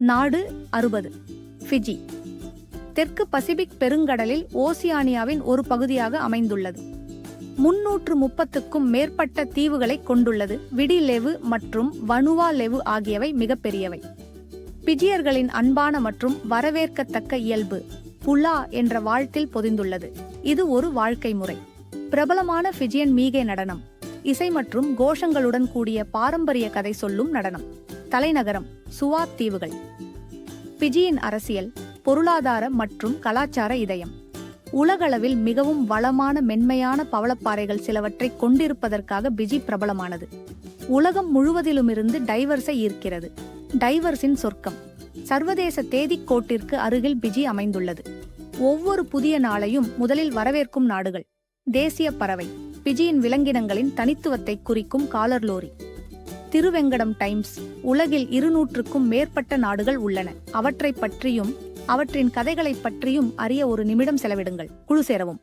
நாடு 60. ஃபிஜி தெற்கு பசிபிக் பெருங்கடலில் ஓசியானியாவின் ஒரு பகுதியாக அமைந்துள்ளது. 330க்கும் மேற்பட்ட தீவுகளை கொண்டுள்ளது. விடிலெவு மற்றும் வனுவாலெவு ஆகியவை மிகப்பெரியவை. பிஜியர்களின் அன்பான மற்றும் வரவேற்கத்தக்க இயல்பு புலா என்ற வாழ்த்தில் பொதிந்துள்ளது. இது ஒரு வாழ்க்கை முறை. பிரபலமான ஃபிஜியன் மீகே நடனம், இசை மற்றும் கோஷங்களுடன் கூடிய பாரம்பரிய கதை சொல்லும் நடனம். தலைநகரம் சுவாத் தீவுகள். ஃபிஜியின் அரசியல், பொருளாதார மற்றும் கலாச்சார இதயம். உலகளவில் மிகவும் வளமான மென்மையான பவளப்பாறைகள் சிலவற்றை கொண்டிருப்பதற்காக பிஜி பிரபலமானது. உலகம் முழுவதிலுமிருந்து டைவர்ஸை ஈர்க்கிறது. டைவர்ஸின் சொர்க்கம். சர்வதேச தேதிக்கோட்டிற்கு அருகில் பிஜி அமைந்துள்ளது. ஒவ்வொரு புதிய நாளையும் முதலில் வரவேற்கும் நாடுகள். தேசிய பறவை. பிஜியின் விலங்கினங்களின் தனித்துவத்தை குறிக்கும் காலர்லோரி. திருவெங்கடம் டைம்ஸ். உலகில் 200க்கும் மேற்பட்ட நாடுகள் உள்ளன. அவற்றை பற்றியும் அவற்றின் கதைகளைப் பற்றியும் அறிய ஒரு நிமிடம் செலவிடுங்கள். குழு சேரவும்.